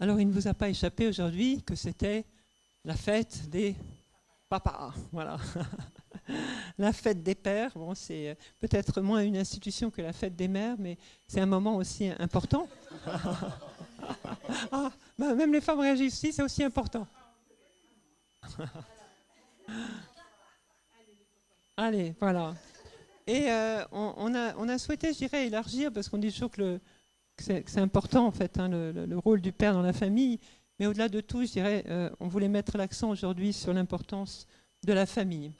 Alors, il ne vous a pas échappé aujourd'hui que c'était la fête des papas. Voilà. La fête des pères, bon, c'est peut-être moins une institution que la fête des mères, mais c'est un moment aussi important. Ah, bah, même les femmes réagissent aussi, c'est aussi important. Allez, voilà. Et on a souhaité, je dirais, élargir, parce qu'on dit toujours que c'est important, en fait, hein, le rôle du père dans la famille. Mais au-delà de tout, je dirais, on voulait mettre l'accent aujourd'hui sur l'importance de la famille.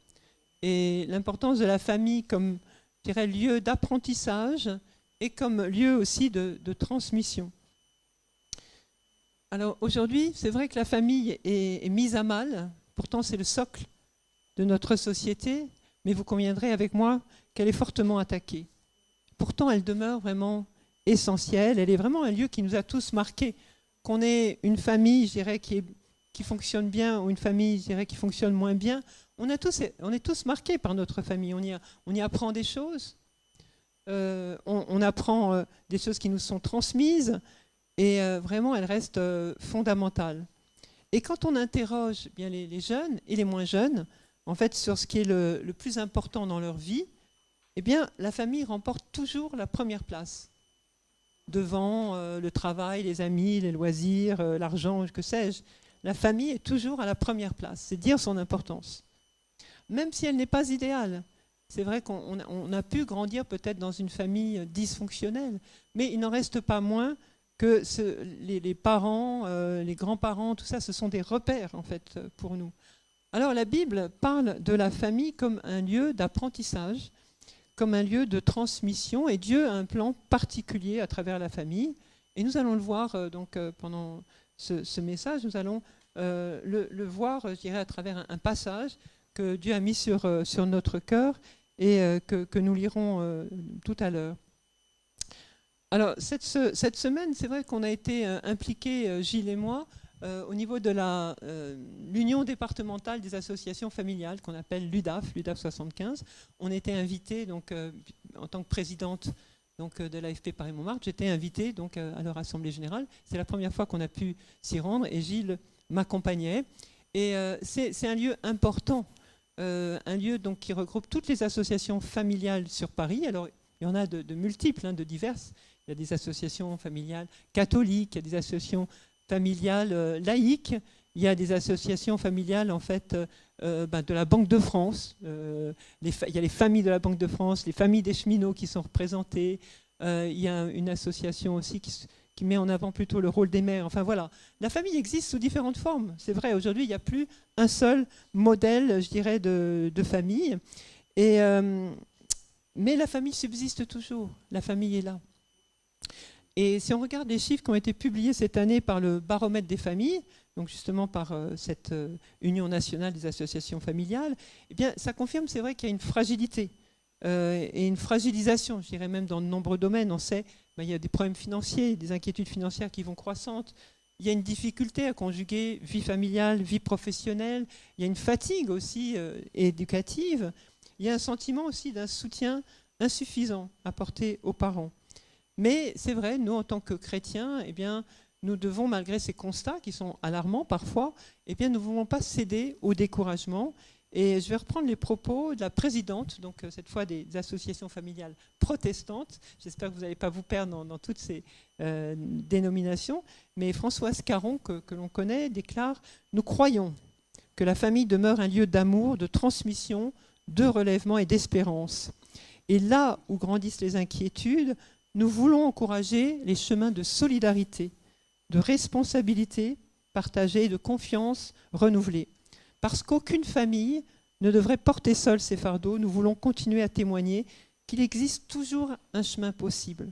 Et l'importance de la famille comme, je dirais, lieu d'apprentissage et comme lieu aussi de transmission. Alors aujourd'hui, c'est vrai que la famille est mise à mal, pourtant c'est le socle de notre société, mais vous conviendrez avec moi qu'elle est fortement attaquée. Pourtant, elle demeure vraiment essentielle, elle est vraiment un lieu qui nous a tous marqués. Qu'on ait une famille, je dirais, qui fonctionne bien ou une famille, je dirais, qui fonctionne moins bien, on est tous marqués par notre famille. On y apprend des choses, on apprend des choses qui nous sont transmises, et vraiment, elles restent fondamentales. Et quand on interroge bien les jeunes et les moins jeunes, en fait, sur ce qui est le plus important dans leur vie, eh bien, la famille remporte toujours la première place, devant le travail, les amis, les loisirs, l'argent, que sais-je. La famille est toujours à la première place, c'est dire son importance. Même si elle n'est pas idéale. C'est vrai qu'on a pu grandir peut-être dans une famille dysfonctionnelle, mais il n'en reste pas moins que les parents, les grands-parents, tout ça, ce sont des repères en fait pour nous. Alors la Bible parle de la famille comme un lieu d'apprentissage, comme un lieu de transmission, et Dieu a un plan particulier à travers la famille. Et nous allons le voir pendant ce message, nous allons le voir, je dirais, à travers un passage que Dieu a mis sur notre cœur et que nous lirons tout à l'heure. Alors, cette semaine, c'est vrai qu'on a été impliqués, Gilles et moi, au niveau de l'Union départementale des associations familiales, qu'on appelle l'UDAF 75. On était invités, donc, en tant que présidente de l'AFP Paris-Montmartre, j'étais invitée donc, à leur assemblée générale. C'est la première fois qu'on a pu s'y rendre et Gilles m'accompagnait. Et c'est un lieu important, un lieu donc, qui regroupe toutes les associations familiales sur Paris. Alors, il y en a de multiples, de diverses. Il y a des associations familiales catholiques, il y a des associations familiales laïques, il y a des associations familiales en fait, de la Banque de France. Il y a les familles de la Banque de France, les familles des cheminots qui sont représentées. Il y a une association aussi qui met en avant plutôt le rôle des mères. Enfin voilà, la famille existe sous différentes formes. C'est vrai, aujourd'hui, il n'y a plus un seul modèle, je dirais, de famille. Mais la famille subsiste toujours. La famille est là. Et si on regarde les chiffres qui ont été publiés cette année par le baromètre des familles, donc justement par cette Union nationale des associations familiales, eh bien, ça confirme, c'est vrai qu'il y a une fragilité et une fragilisation, je dirais même dans de nombreux domaines. On sait qu'il y a des problèmes financiers, des inquiétudes financières qui vont croissantes. Il y a une difficulté à conjuguer vie familiale, vie professionnelle. Il y a une fatigue aussi éducative. Il y a un sentiment aussi d'un soutien insuffisant apporté aux parents. Mais c'est vrai, nous, en tant que chrétiens, eh bien, nous devons, malgré ces constats qui sont alarmants parfois, eh bien, nous ne pouvons pas céder au découragement. Et je vais reprendre les propos de la présidente, donc cette fois des associations familiales protestantes. J'espère que vous n'allez pas vous perdre dans toutes ces dénominations. Mais Françoise Caron, que l'on connaît, déclare « Nous croyons que la famille demeure un lieu d'amour, de transmission, de relèvement et d'espérance. Et là où grandissent les inquiétudes, nous voulons encourager les chemins de solidarité, de responsabilité partagée et de confiance renouvelée. Parce qu'aucune famille ne devrait porter seule ses fardeaux, nous voulons continuer à témoigner qu'il existe toujours un chemin possible.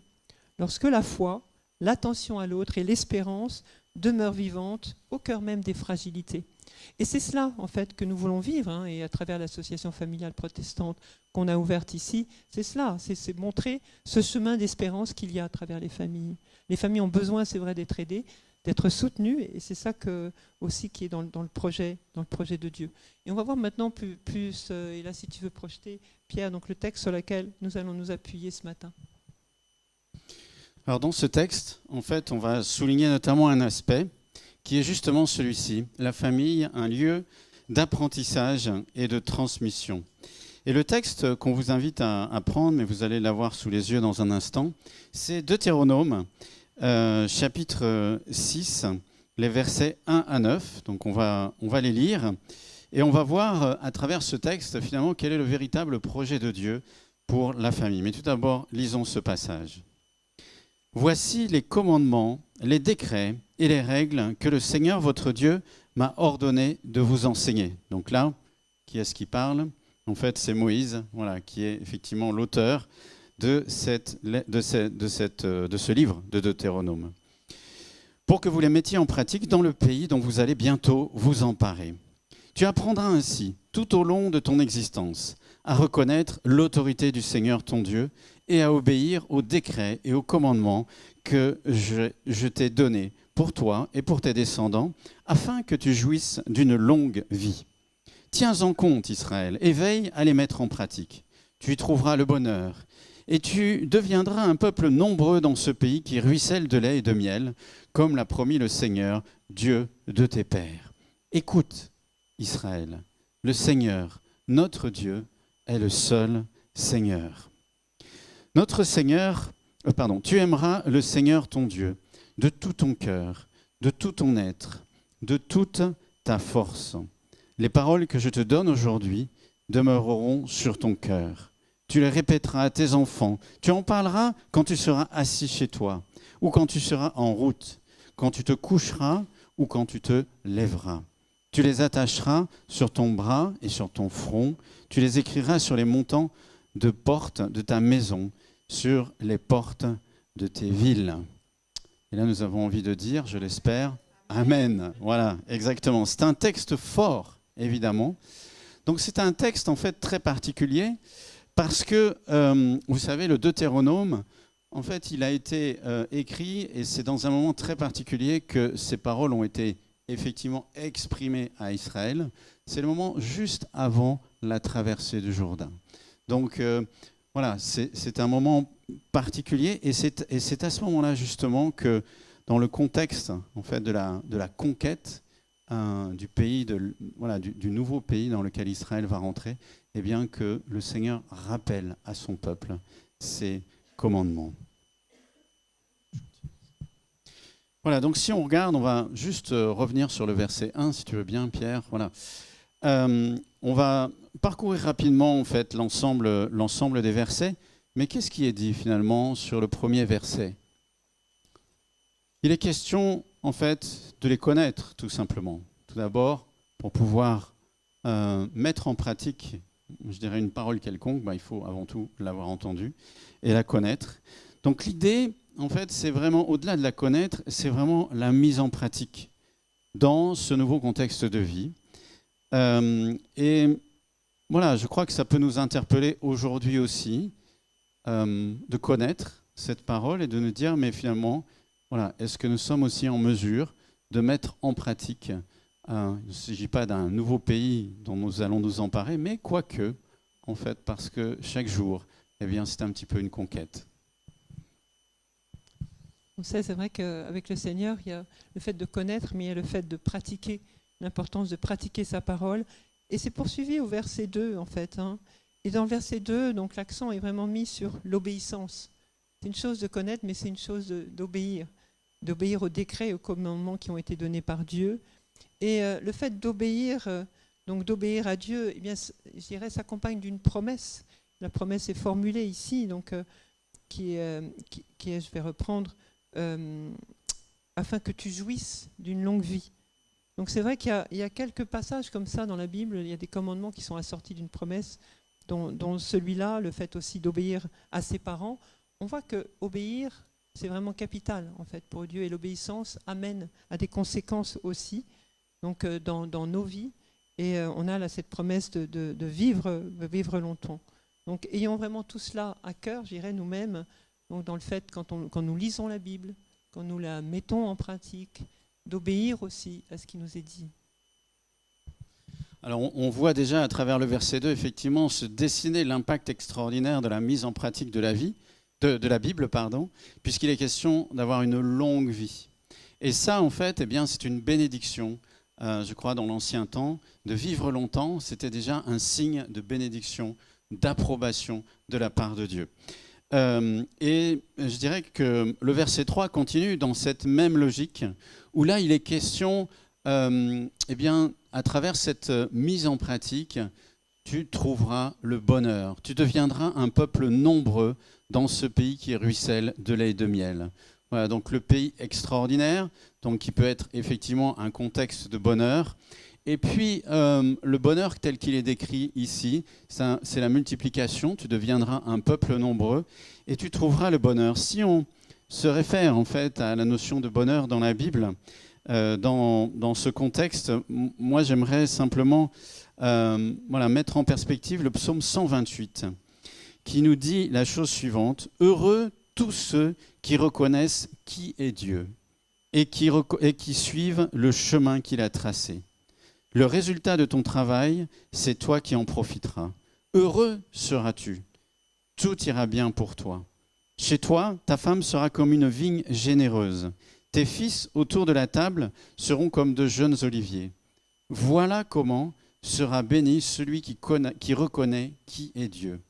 Lorsque la foi, l'attention à l'autre et l'espérance demeurent vivantes au cœur même des fragilités. » Et c'est cela, en fait, que nous voulons vivre, et à travers l'association familiale protestante qu'on a ouverte ici, c'est cela, c'est montrer ce chemin d'espérance qu'il y a à travers les familles. Les familles ont besoin, c'est vrai, d'être aidées, d'être soutenues, et c'est ça aussi qui est dans le projet de Dieu. Et on va voir maintenant plus et là, si tu veux projeter, Pierre, donc le texte sur lequel nous allons nous appuyer ce matin. Alors dans ce texte, en fait, on va souligner notamment un aspect, qui est justement celui-ci, la famille, un lieu d'apprentissage et de transmission. Et le texte qu'on vous invite à prendre, mais vous allez l'avoir sous les yeux dans un instant, c'est Deutéronome, chapitre 6, les versets 1 à 9. Donc on va les lire et on va voir à travers ce texte finalement quel est le véritable projet de Dieu pour la famille. Mais tout d'abord, lisons ce passage. Voici les commandements, les décrets et les règles que le Seigneur votre Dieu m'a ordonné de vous enseigner. Donc là, qui est-ce qui parle ? En fait, c'est Moïse, voilà, qui est effectivement l'auteur de ce livre de Deutéronome. Pour que vous les mettiez en pratique dans le pays dont vous allez bientôt vous emparer. Tu apprendras ainsi, tout au long de ton existence, à reconnaître l'autorité du Seigneur ton Dieu et à obéir aux décrets et aux commandements que je t'ai donnés pour toi et pour tes descendants, afin que tu jouisses d'une longue vie. Tiens en compte, Israël, et veille à les mettre en pratique. Tu y trouveras le bonheur, et tu deviendras un peuple nombreux dans ce pays qui ruisselle de lait et de miel, comme l'a promis le Seigneur, Dieu de tes pères. Écoute, Israël, le Seigneur, notre Dieu, est le seul Seigneur. Tu aimeras le Seigneur ton Dieu de tout ton cœur, de tout ton être, de toute ta force. Les paroles que je te donne aujourd'hui demeureront sur ton cœur. Tu les répéteras à tes enfants. Tu en parleras quand tu seras assis chez toi, ou quand tu seras en route, quand tu te coucheras ou quand tu te lèveras. Tu les attacheras sur ton bras et sur ton front. Tu les écriras sur les montants de portes de ta maison, sur les portes de tes villes. Et là, nous avons envie de dire, je l'espère, Amen. Voilà, exactement. C'est un texte fort, évidemment. Donc c'est un texte en fait très particulier parce que, vous savez, le Deutéronome, en fait, il a été écrit et c'est dans un moment très particulier que ces paroles ont été effectivement exprimées à Israël. C'est le moment juste avant la traversée du Jourdain. Donc voilà, c'est un moment particulier et c'est à ce moment-là justement que dans le contexte en fait, de la conquête du pays, du nouveau pays dans lequel Israël va rentrer, eh bien que le Seigneur rappelle à son peuple ses commandements. Voilà, donc si on regarde, on va juste revenir sur le verset 1, si tu veux bien, Pierre. Voilà. On va parcourir rapidement en fait, l'ensemble des versets, mais qu'est-ce qui est dit finalement sur le premier verset ? Il est question en fait de les connaître tout simplement. Tout d'abord, pour pouvoir mettre en pratique, je dirais une parole quelconque, il faut avant tout l'avoir entendue et la connaître. Donc l'idée, en fait, c'est vraiment, au-delà de la connaître, c'est vraiment la mise en pratique dans ce nouveau contexte de vie. Et voilà, je crois que ça peut nous interpeller aujourd'hui aussi, de connaître cette parole et de nous dire, mais finalement, voilà, est-ce que nous sommes aussi en mesure de mettre en pratique, il ne s'agit pas d'un nouveau pays dont nous allons nous emparer, mais quoique, en fait, parce que chaque jour, eh bien, c'est un petit peu une conquête. C'est vrai qu'avec le Seigneur, il y a le fait de connaître, mais il y a le fait de pratiquer, l'importance de pratiquer sa parole. Et c'est poursuivi au verset 2, en fait. Et dans le verset 2, donc, l'accent est vraiment mis sur l'obéissance. C'est une chose de connaître, mais c'est une chose d'obéir aux décrets et aux commandements qui ont été donnés par Dieu. Et le fait d'obéir, donc d'obéir à Dieu, eh bien, je dirais, s'accompagne d'une promesse. La promesse est formulée ici, donc, qui est, je vais reprendre, afin que tu jouisses d'une longue vie. Donc c'est vrai qu'il y a quelques passages comme ça dans la Bible, il y a des commandements qui sont assortis d'une promesse, dont celui-là, le fait aussi d'obéir à ses parents. On voit que obéir, c'est vraiment capital en fait pour Dieu, et l'obéissance amène à des conséquences aussi, donc dans nos vies, et on a là cette promesse de vivre longtemps. Donc ayons vraiment tout cela à cœur, je dirais nous-mêmes, donc dans le fait quand nous lisons la Bible, quand nous la mettons en pratique, d'obéir aussi à ce qui nous est dit. Alors on voit déjà à travers le verset 2 effectivement se dessiner l'impact extraordinaire de la mise en pratique de la vie, de la Bible, puisqu'il est question d'avoir une longue vie. Et ça, en fait, eh bien, c'est une bénédiction. Je crois, dans l'ancien temps, de vivre longtemps, c'était déjà un signe de bénédiction, d'approbation de la part de Dieu. Et je dirais que le verset 3 continue dans cette même logique, où là, il est question, eh bien, à travers cette mise en pratique, tu trouveras le bonheur. Tu deviendras un peuple nombreux dans ce pays qui ruisselle de lait et de miel. Voilà, donc le pays extraordinaire, donc qui peut être effectivement un contexte de bonheur. Et puis le bonheur tel qu'il est décrit ici, c'est la multiplication. Tu deviendras un peuple nombreux et tu trouveras le bonheur. Si on se réfère en fait à la notion de bonheur dans la Bible, dans ce contexte, moi j'aimerais simplement mettre en perspective le psaume 128 qui nous dit la chose suivante: heureux tous ceux qui reconnaissent qui est Dieu et qui suivent le chemin qu'il a tracé. Le résultat de ton travail, c'est toi qui en profiteras. Heureux seras-tu. Tout ira bien pour toi. Chez toi, ta femme sera comme une vigne généreuse. Tes fils autour de la table seront comme de jeunes oliviers. Voilà comment sera béni celui qui reconnaît qui est Dieu.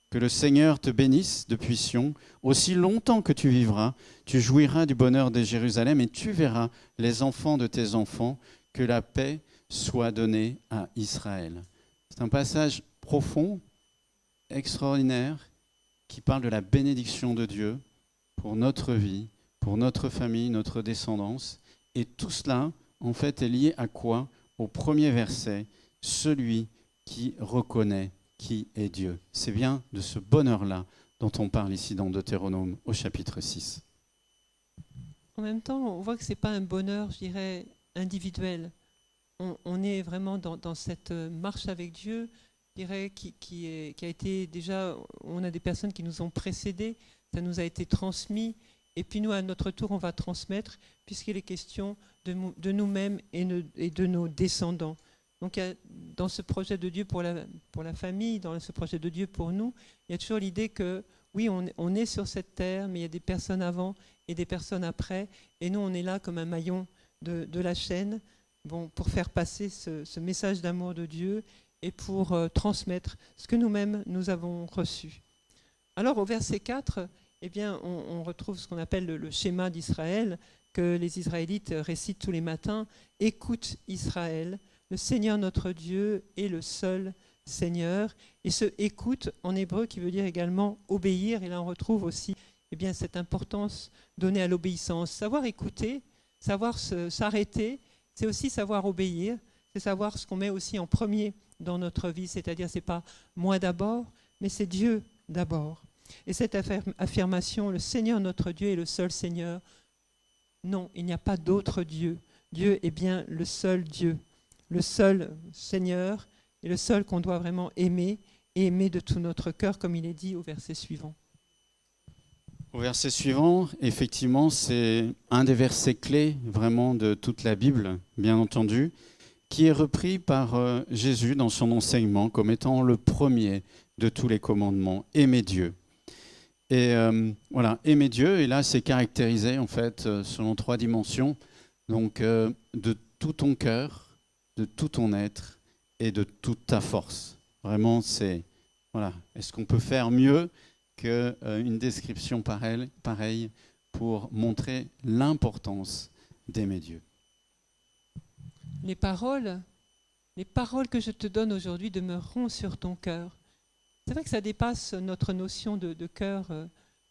Que le Seigneur te bénisse depuis Sion. Aussi longtemps que tu vivras, tu jouiras du bonheur de Jérusalem et tu verras les enfants de tes enfants. Que la paix soit donnée à Israël. C'est un passage profond, extraordinaire, qui parle de la bénédiction de Dieu pour notre vie, pour notre famille, notre descendance. Et tout cela, en fait, est lié à quoi? Au premier verset, celui qui reconnaît qui est Dieu. C'est bien de ce bonheur-là dont on parle ici dans Deutéronome au chapitre 6. En même temps, on voit que ce n'est pas un bonheur, je dirais, individuel. On est vraiment dans cette marche avec Dieu, je dirais, qui a été déjà, on a des personnes qui nous ont précédés, ça nous a été transmis, et puis nous, à notre tour, on va transmettre, puisqu'il est question de nous-mêmes et de nos descendants. Donc, dans ce projet de Dieu pour la famille, dans ce projet de Dieu pour nous, il y a toujours l'idée que, oui, on est sur cette terre, mais il y a des personnes avant et des personnes après, et nous, on est là comme un maillon de la chaîne, pour faire passer ce message d'amour de Dieu et pour transmettre ce que nous-mêmes, nous avons reçu. Alors, au verset 4, eh bien, on retrouve ce qu'on appelle le schéma d'Israël, que les Israélites récitent tous les matins. « Écoute Israël, le Seigneur notre Dieu est le seul Seigneur. » Et ce « écoute » en hébreu qui veut dire également « obéir ». Et là, on retrouve aussi cette importance donnée à l'obéissance. Savoir écouter, savoir s'arrêter, c'est aussi savoir obéir, c'est savoir ce qu'on met aussi en premier dans notre vie, c'est-à-dire c'est pas moi d'abord, mais c'est Dieu d'abord. Et cette affirmation, le Seigneur notre Dieu est le seul Seigneur, non, il n'y a pas d'autre Dieu. Dieu est bien le seul Dieu, le seul Seigneur et le seul qu'on doit vraiment aimer et aimer de tout notre cœur, comme il est dit au verset suivant. Au verset suivant, effectivement, c'est un des versets clés vraiment de toute la Bible, bien entendu, qui est repris par Jésus dans son enseignement comme étant le premier de tous les commandements, aimer Dieu. Et voilà, aimer Dieu, et là c'est caractérisé en fait selon 3 dimensions, donc de tout ton cœur, de tout ton être et de toute ta force. Vraiment, c'est, voilà, est-ce qu'on peut faire mieux qu'une description pareille pour montrer l'importance d'aimer Dieu. Les paroles que je te donne aujourd'hui demeureront sur ton cœur. C'est vrai que ça dépasse notre notion de cœur.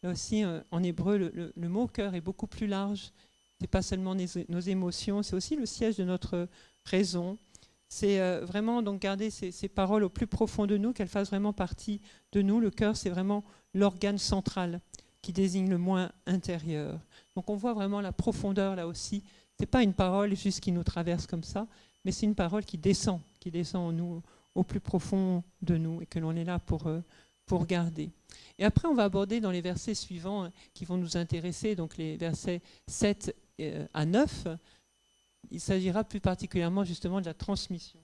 Là aussi, en hébreu, le mot cœur est beaucoup plus large. Ce n'est pas seulement nos émotions, c'est aussi le siège de notre raison. C'est vraiment donc garder ces paroles au plus profond de nous, qu'elles fassent vraiment partie de nous. Le cœur, c'est vraiment l'organe central qui désigne le moi intérieur. Donc on voit vraiment la profondeur là aussi. Ce n'est pas une parole juste qui nous traverse comme ça, mais c'est une parole qui descend en nous, au plus profond de nous, et que l'on est là pour garder. Et après, on va aborder dans les versets suivants qui vont nous intéresser, donc les versets 7 à 9, il s'agira plus particulièrement justement de la transmission.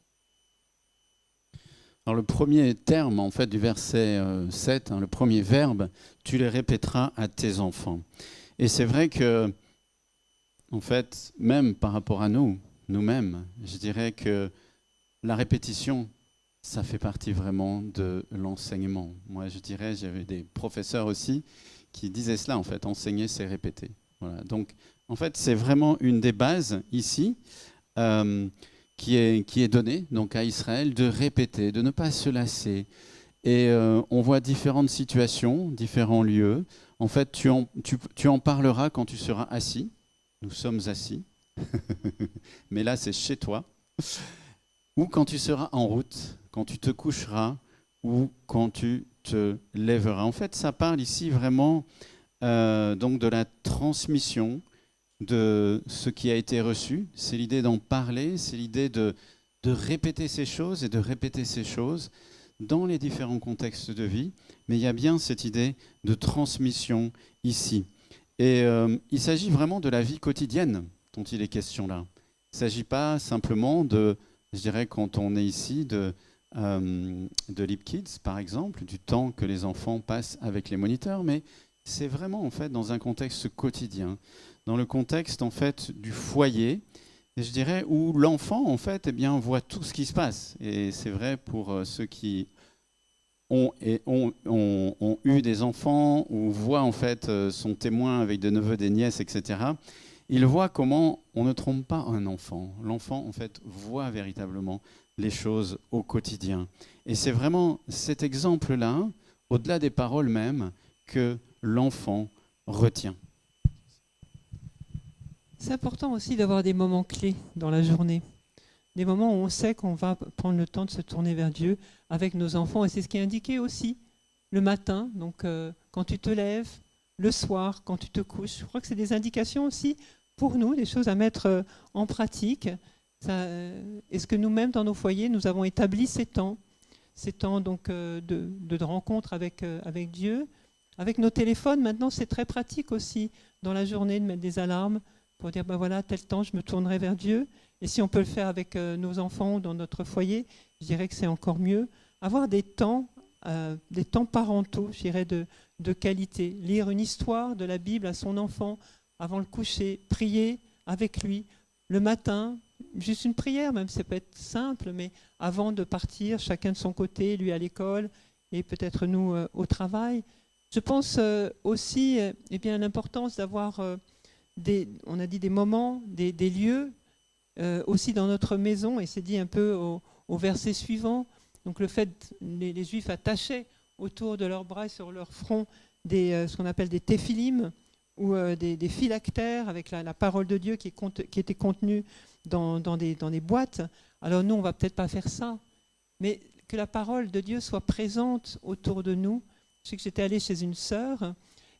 Alors le premier terme en fait du verset 7, le premier verbe, tu les répéteras à tes enfants. Et c'est vrai que en fait, même par rapport à nous-mêmes, je dirais que la répétition, ça fait partie vraiment de l'enseignement. Moi, je dirais, j'avais des professeurs aussi qui disaient cela, en fait, enseigner, c'est répéter. Voilà. Donc, en fait, c'est vraiment une des bases ici qui est donnée donc, à Israël de répéter, de ne pas se lasser. Et on voit différentes situations, différents lieux. En fait, tu en parleras quand tu seras assis. Nous sommes assis. Mais là, c'est chez toi. Ou quand tu seras en route, quand tu te coucheras, ou quand tu te lèveras. En fait, ça parle ici vraiment donc de la transmission de ce qui a été reçu. C'est l'idée d'en parler, c'est l'idée de répéter ces choses et de répéter ces choses dans les différents contextes de vie. Mais il y a bien cette idée de transmission ici. Et il s'agit vraiment de la vie quotidienne dont il est question là. Il ne s'agit pas simplement de, je dirais, quand on est ici, de Leap Kids, par exemple, du temps que les enfants passent avec les moniteurs, mais c'est vraiment en fait dans un contexte quotidien, dans le contexte en fait du foyer, et je dirais où l'enfant en fait eh bien voit tout ce qui se passe. Et c'est vrai pour ceux qui ont eu des enfants ou voient en fait sont témoins avec des neveux, des nièces, etc. Ils voient comment on ne trompe pas un enfant. L'enfant en fait voit véritablement les choses au quotidien. Et c'est vraiment cet exemple-là, au-delà des paroles même, que l'enfant retient. C'est important aussi d'avoir des moments clés dans la journée. Des moments où on sait qu'on va prendre le temps de se tourner vers Dieu avec nos enfants. Et c'est ce qui est indiqué aussi le matin, donc quand tu te lèves, le soir, quand tu te couches. Je crois que c'est des indications aussi pour nous, des choses à mettre en pratique. Est-ce que nous-mêmes, dans nos foyers, nous avons établi ces temps donc, de rencontre avec Dieu. Avec nos téléphones, maintenant, c'est très pratique aussi dans la journée de mettre des alarmes pour dire, ben voilà, tel temps, je me tournerai vers Dieu. Et si on peut le faire avec nos enfants ou dans notre foyer, je dirais que c'est encore mieux. Avoir des temps parentaux, je dirais, de qualité. Lire une histoire de la Bible à son enfant avant le coucher, prier avec lui. Le matin, juste une prière, même ça peut être simple, mais avant de partir, chacun de son côté, lui à l'école et peut-être nous au travail. Je pense aussi eh bien, l'importance d'avoir on a dit des moments, des lieux, aussi dans notre maison, et c'est dit un peu au verset suivant. Donc le fait, les Juifs attachaient autour de leurs bras et sur leur front ce qu'on appelle des téphilim, ou des phylactères avec la parole de Dieu qui était contenue dans des boîtes. Alors nous, on ne va peut-être pas faire ça, mais que la parole de Dieu soit présente autour de nous. Je sais que j'étais allée chez une sœur,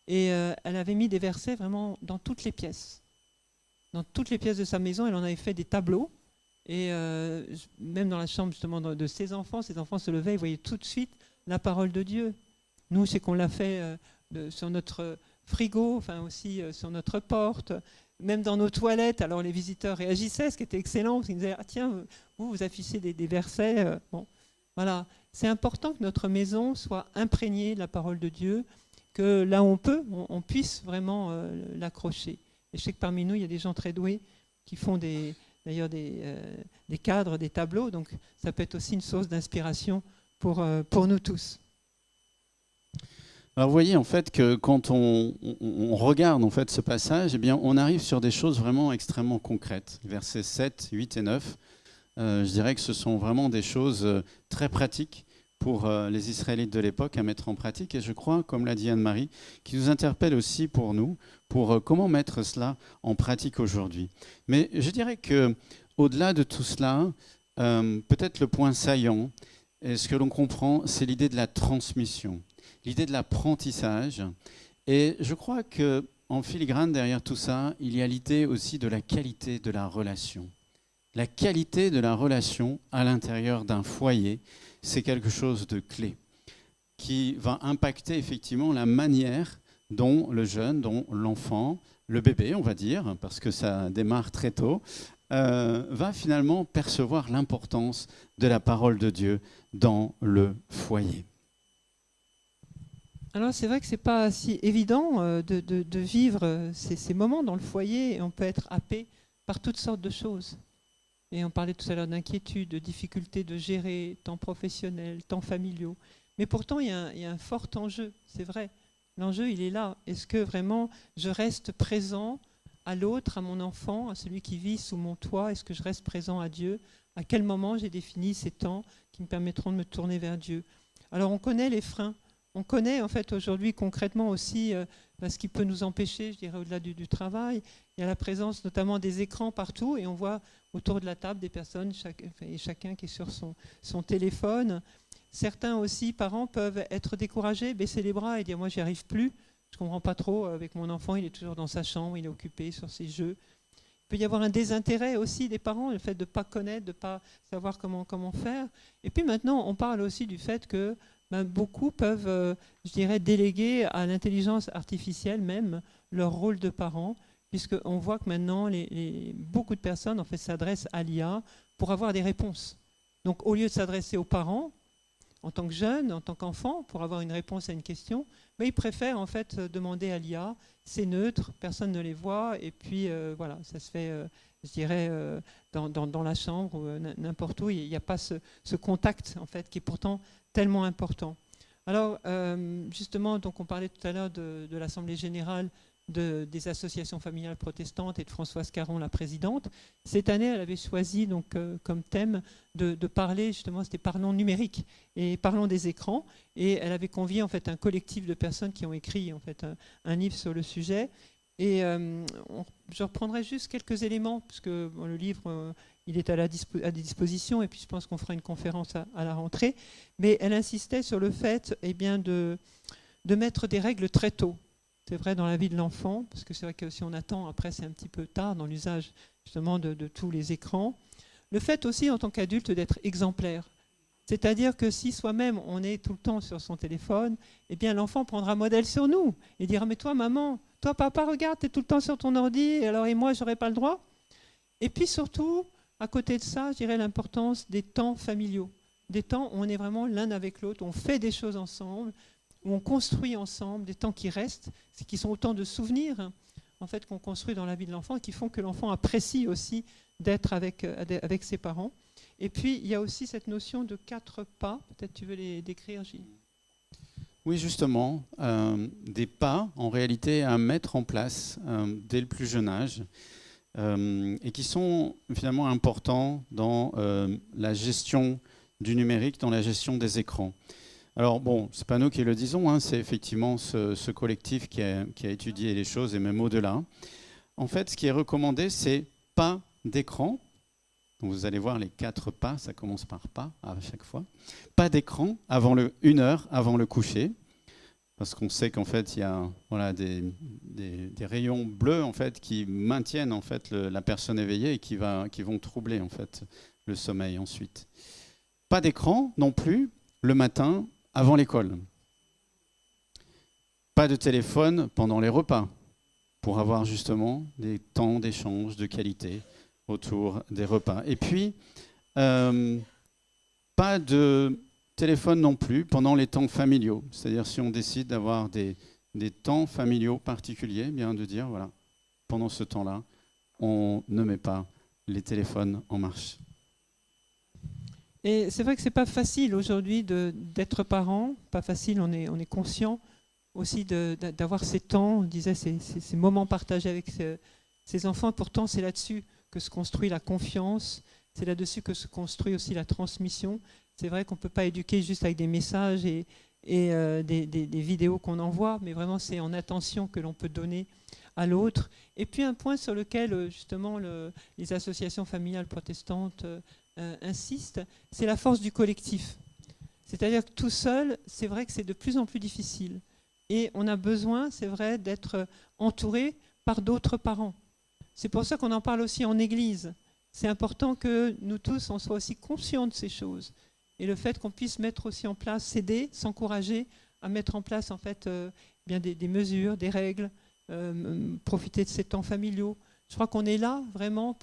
et elle avait mis des versets vraiment dans toutes les pièces. Dans toutes les pièces de sa maison, elle en avait fait des tableaux. Et même dans la chambre justement de ses enfants se levaient et voyaient tout de suite la parole de Dieu. Nous, c'est qu'on l'a fait sur notre frigo, enfin aussi sur notre porte, même dans nos toilettes. Alors les visiteurs réagissaient, ce qui était excellent, parce qu'ils disaient, ah tiens, vous affichez des versets. Bon, voilà. C'est important que notre maison soit imprégnée de la parole de Dieu, que là où on peut, on puisse vraiment l'accrocher. Et je sais que parmi nous, il y a des gens très doués qui font d'ailleurs des cadres, des tableaux, donc ça peut être aussi une source d'inspiration pour nous tous. Alors vous voyez en fait que quand on regarde en fait ce passage, eh bien, on arrive sur des choses vraiment extrêmement concrètes. Versets 7, 8 et 9, je dirais que ce sont vraiment des choses très pratiques pour les Israélites de l'époque à mettre en pratique. Et je crois, comme l'a dit Anne-Marie, qui nous interpelle aussi pour nous, pour comment mettre cela en pratique aujourd'hui. Mais je dirais qu'au-delà de tout cela, peut-être le point saillant, et ce que l'on comprend, c'est l'idée de la transmission, l'idée de l'apprentissage. Et je crois qu'en filigrane derrière tout ça, il y a l'idée aussi de la qualité de la relation. La qualité de la relation à l'intérieur d'un foyer, c'est quelque chose de clé qui va impacter effectivement la manière dont le jeune, dont l'enfant, le bébé, on va dire, parce que ça démarre très tôt, va finalement percevoir l'importance de la parole de Dieu dans le foyer. Alors c'est vrai que c'est pas si évident de vivre ces moments dans le foyer, et on peut être happé par toutes sortes de choses. Et on parlait tout à l'heure d'inquiétude, de difficulté de gérer temps professionnel, temps familiaux. Mais pourtant, il y a un fort enjeu, c'est vrai. L'enjeu, il est là. Est-ce que vraiment je reste présent à l'autre, à mon enfant, à celui qui vit sous mon toit? Est-ce que je reste présent à Dieu? À quel moment j'ai défini ces temps qui me permettront de me tourner vers Dieu? Alors on connaît les freins. On connaît en fait aujourd'hui concrètement aussi ce qui peut nous empêcher, je dirais au-delà du travail. Il y a la présence notamment des écrans partout, et on voit autour de la table des personnes, chacun qui est sur son téléphone. Certains aussi, parents, peuvent être découragés, baisser les bras et dire « moi j'y arrive plus, je ne comprends pas trop, avec mon enfant, il est toujours dans sa chambre, il est occupé sur ses jeux ». Il peut y avoir un désintérêt aussi des parents, le fait de ne pas connaître, de ne pas savoir comment faire. Et puis maintenant, on parle aussi du fait que beaucoup peuvent, je dirais, déléguer à l'intelligence artificielle même leur rôle de parents, puisqu'on voit que maintenant, beaucoup de personnes en fait, s'adressent à l'IA pour avoir des réponses. Donc au lieu de s'adresser aux parents, en tant que jeunes, en tant qu'enfants, pour avoir une réponse à une question, mais ils préfèrent en fait demander à l'IA, c'est neutre, personne ne les voit, et puis voilà, ça se fait, je dirais, dans la chambre ou n'importe où, il n'y a pas ce contact en fait qui est pourtant tellement important. Alors justement, donc on parlait tout à l'heure de l'Assemblée générale des associations familiales protestantes et de Françoise Caron, la présidente. Cette année, elle avait choisi donc, comme thème de parler, justement, c'était Parlons numérique et Parlons des écrans. Et elle avait convié en fait, un collectif de personnes qui ont écrit en fait, un livre sur le sujet. Et je reprendrai juste quelques éléments, puisque le livre, il est à des dispositions, et puis je pense qu'on fera une conférence à la rentrée. Mais elle insistait sur le fait bien, de mettre des règles très tôt. C'est vrai dans la vie de l'enfant, parce que c'est vrai que si on attend, après c'est un petit peu tard dans l'usage justement de tous les écrans. Le fait aussi en tant qu'adulte d'être exemplaire. C'est-à-dire que si soi-même on est tout le temps sur son téléphone, eh bien l'enfant prendra modèle sur nous et dira « mais toi maman, toi papa, regarde, tu es tout le temps sur ton ordi, alors et moi j'aurais pas le droit ?» Et puis surtout, à côté de ça, je dirais l'importance des temps familiaux. Des temps où on est vraiment l'un avec l'autre, où on fait des choses ensemble, où on construit ensemble, des temps qui restent, qui sont autant de souvenirs en fait, qu'on construit dans la vie de l'enfant et qui font que l'enfant apprécie aussi d'être avec ses parents. Et puis, il y a aussi cette notion de 4 pas. Peut-être tu veux les décrire, Gilles? Oui, justement, des pas, en réalité, à mettre en place dès le plus jeune âge et qui sont finalement importants dans la gestion du numérique, dans la gestion des écrans. Alors bon, c'est pas nous qui le disons, hein, c'est effectivement ce collectif qui a étudié les choses et même au-delà. En fait, ce qui est recommandé, c'est pas d'écran. Vous allez voir les 4 pas, ça commence par pas à chaque fois. Pas d'écran avant 1 heure avant le coucher, parce qu'on sait qu'en fait il y a voilà, des rayons bleus en fait qui maintiennent en fait la personne éveillée et qui vont troubler en fait le sommeil ensuite. Pas d'écran non plus le matin avant l'école. Pas de téléphone pendant les repas, pour avoir justement des temps d'échange de qualité autour des repas. Et puis, pas de téléphone non plus pendant les temps familiaux. C'est-à-dire si on décide d'avoir des temps familiaux particuliers, bien de dire, voilà, pendant ce temps-là, on ne met pas les téléphones en marche. Et c'est vrai que ce n'est pas facile aujourd'hui d'être parent, pas facile, on est conscient aussi d'avoir ces temps, on disait ces moments partagés avec ses enfants. Pourtant, c'est là-dessus que se construit la confiance, c'est là-dessus que se construit aussi la transmission. C'est vrai qu'on ne peut pas éduquer juste avec des messages et des vidéos qu'on envoie, mais vraiment c'est en attention que l'on peut donner à l'autre. Et puis un point sur lequel justement les associations familiales protestantes insistent, c'est la force du collectif. C'est-à-dire que tout seul, c'est vrai que c'est de plus en plus difficile. Et on a besoin, c'est vrai, d'être entouré par d'autres parents. C'est pour ça qu'on en parle aussi en Église. C'est important que nous tous, on soit aussi conscients de ces choses. Et le fait qu'on puisse mettre aussi en place, s'aider, s'encourager à mettre en place en fait, bien des mesures, des règles, profiter de ces temps familiaux. Je crois qu'on est là vraiment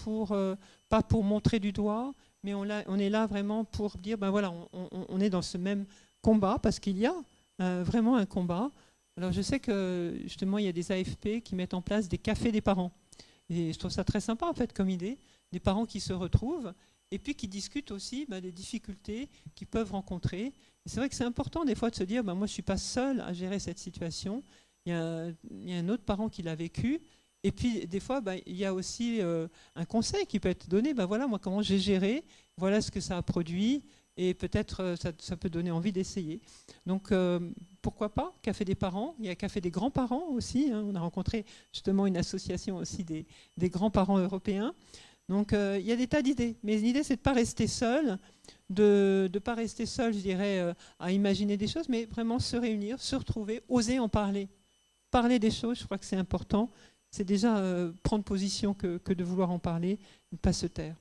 pas pour montrer du doigt, mais on est là vraiment pour dire, ben voilà, on est dans ce même combat, parce qu'il y a vraiment un combat. Alors je sais que justement il y a des AFP qui mettent en place des cafés des parents. Et je trouve ça très sympa en fait comme idée, des parents qui se retrouvent et puis qui discutent aussi des difficultés qu'ils peuvent rencontrer. Et c'est vrai que c'est important des fois de se dire, moi je ne suis pas seul à gérer cette situation, il y a un autre parent qui l'a vécu. Et puis des fois, il y a aussi un conseil qui peut être donné, voilà moi comment j'ai géré, voilà ce que ça a produit, et peut-être ça peut donner envie d'essayer. Donc pourquoi pas, Café des parents, il y a Café des grands-parents aussi, on a rencontré justement une association aussi des grands-parents européens. Donc il y a des tas d'idées, mais l'idée c'est de ne pas rester seul, de ne pas rester seul, je dirais, à imaginer des choses, mais vraiment se réunir, se retrouver, oser en parler. Parler des choses, je crois que c'est important, c'est déjà prendre position que de vouloir en parler, ne pas se taire.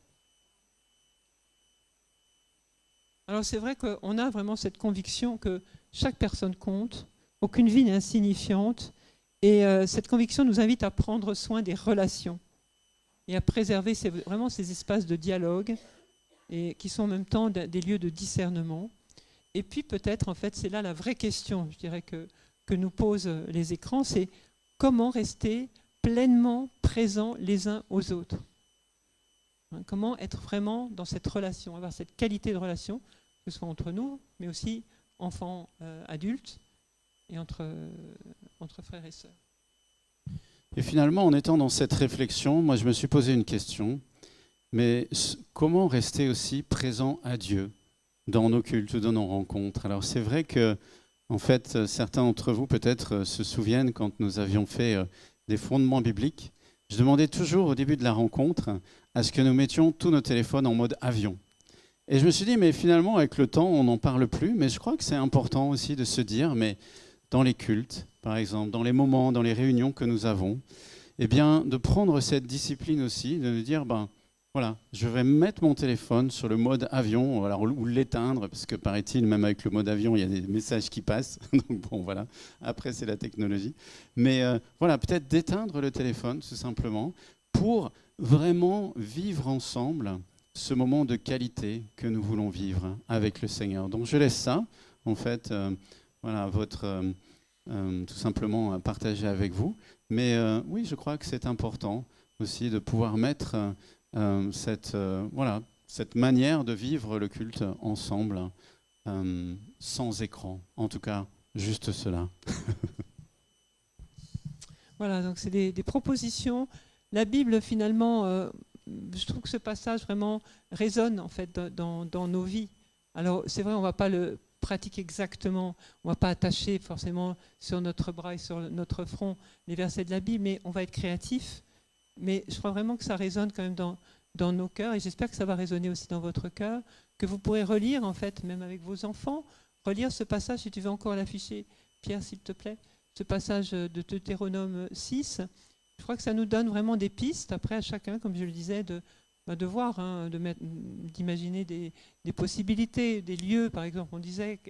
Alors c'est vrai qu'on a vraiment cette conviction que chaque personne compte, aucune vie n'est insignifiante, et cette conviction nous invite à prendre soin des relations et à préserver vraiment ces espaces de dialogue et qui sont en même temps des lieux de discernement. Et puis peut-être, en fait, c'est là la vraie question, je dirais, que nous posent les écrans, c'est comment rester pleinement présents les uns aux autres. Comment être vraiment dans cette relation, avoir cette qualité de relation, que ce soit entre nous, mais aussi enfants, adultes, et entre frères et sœurs. Et finalement, en étant dans cette réflexion, moi je me suis posé une question, mais comment rester aussi présent à Dieu dans nos cultes, dans nos rencontres? Alors c'est vrai que, en fait, certains d'entre vous peut-être se souviennent quand nous avions fait des fondements bibliques, je demandais toujours au début de la rencontre à ce que nous mettions tous nos téléphones en mode avion. Et je me suis dit, mais finalement, avec le temps, on n'en parle plus, mais je crois que c'est important aussi de se dire, mais dans les cultes, par exemple, dans les moments, dans les réunions que nous avons, eh bien, de prendre cette discipline aussi, de nous dire, voilà, je vais mettre mon téléphone sur le mode avion, alors, ou l'éteindre, parce que paraît-il, même avec le mode avion, il y a des messages qui passent. Donc bon, voilà, après c'est la technologie. Mais voilà, peut-être d'éteindre le téléphone, tout simplement, pour vraiment vivre ensemble ce moment de qualité que nous voulons vivre avec le Seigneur. Donc je laisse ça, en fait, voilà, tout simplement partager avec vous. Mais oui, je crois que c'est important aussi de pouvoir mettre cette manière de vivre le culte ensemble, sans écran. En tout cas, juste cela. Voilà, donc c'est des propositions. La Bible, finalement, je trouve que ce passage vraiment résonne en fait dans nos vies. Alors c'est vrai, on ne va pas le pratiquer exactement, on ne va pas attacher forcément sur notre bras et sur notre front les versets de la Bible, mais on va être créatif. Mais je crois vraiment que ça résonne quand même dans nos cœurs, et j'espère que ça va résonner aussi dans votre cœur, que vous pourrez relire en fait, même avec vos enfants, relire ce passage, si tu veux encore l'afficher, Pierre, s'il te plaît, ce passage de Deutéronome 6. Je crois que ça nous donne vraiment des pistes, après à chacun, comme je le disais, de voir, d'imaginer des possibilités, des lieux. Par exemple, on disait,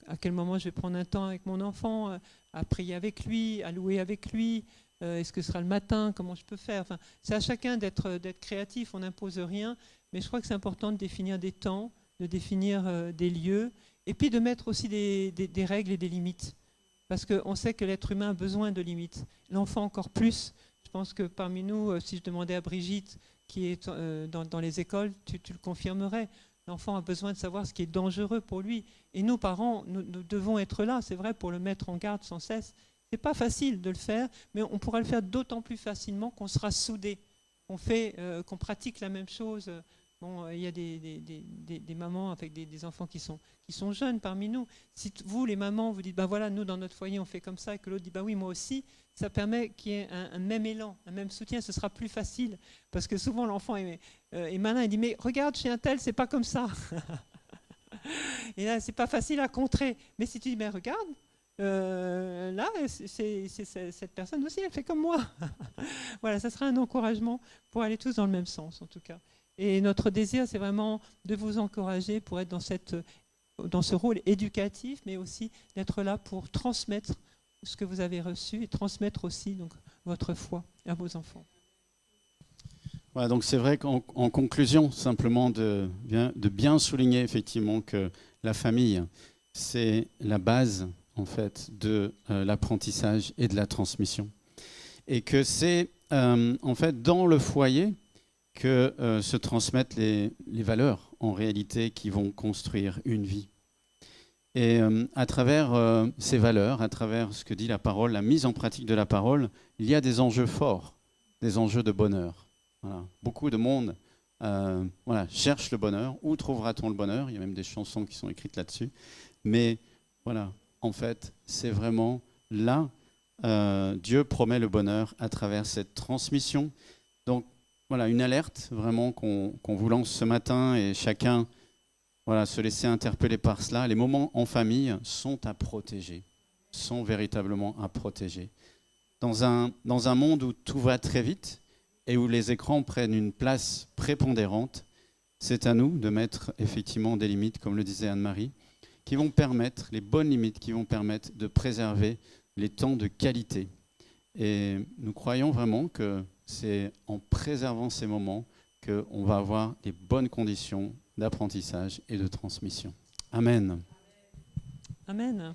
à quel moment je vais prendre un temps avec mon enfant, à prier avec lui, à louer avec lui, est-ce que ce sera le matin, comment je peux faire. Enfin, c'est à chacun d'être créatif, on n'impose rien, mais je crois que c'est important de définir des temps, de définir des lieux, et puis de mettre aussi des règles et des limites. Parce qu'on sait que l'être humain a besoin de limites. L'enfant encore plus. Je pense que parmi nous, si je demandais à Brigitte, qui est dans les écoles, tu le confirmerais. L'enfant a besoin de savoir ce qui est dangereux pour lui. Et nous, parents, nous devons être là, c'est vrai, pour le mettre en garde sans cesse. Ce n'est pas facile de le faire, mais on pourra le faire d'autant plus facilement qu'on sera soudés, qu'on pratique la même chose. Bon, il y a des mamans avec des enfants qui sont jeunes parmi nous. Si vous, les mamans, vous dites, voilà, nous, dans notre foyer, on fait comme ça, et que l'autre dit, oui, moi aussi, ça permet qu'il y ait un même élan, un même soutien, ce sera plus facile. Parce que souvent, l'enfant est malin, il dit, mais regarde, chez un tel, c'est pas comme ça. Et là, c'est pas facile à contrer. Mais si tu dis, mais regarde, là, cette personne aussi, elle fait comme moi. Voilà, ça sera un encouragement pour aller tous dans le même sens, en tout cas. Et notre désir, c'est vraiment de vous encourager pour être dans ce rôle éducatif, mais aussi d'être là pour transmettre ce que vous avez reçu et transmettre aussi donc, votre foi à vos enfants. Voilà, donc c'est vrai qu'en conclusion, simplement de bien souligner effectivement que la famille, c'est la base en fait, de l'apprentissage et de la transmission. Et que c'est en fait dans le foyer que se transmettent les valeurs en réalité qui vont construire une vie. Et à travers ces valeurs, à travers ce que dit la parole, la mise en pratique de la parole, il y a des enjeux forts, des enjeux de bonheur. Voilà. Beaucoup de monde cherche le bonheur. Où trouvera-t-on le bonheur? Il y a même des chansons qui sont écrites là-dessus. Mais voilà, en fait, c'est vraiment là, Dieu promet le bonheur à travers cette transmission. Donc voilà, une alerte vraiment qu'on vous lance ce matin et chacun se laisser interpeller par cela. Les moments en famille sont à protéger, sont véritablement à protéger. Dans un monde où tout va très vite et où les écrans prennent une place prépondérante, c'est à nous de mettre effectivement des limites, comme le disait Anne-Marie, qui vont permettre, les bonnes limites qui vont permettre de préserver les temps de qualité. Et nous croyons vraiment que c'est en préservant ces moments qu'on va avoir les bonnes conditions d'apprentissage et de transmission. Amen. Amen.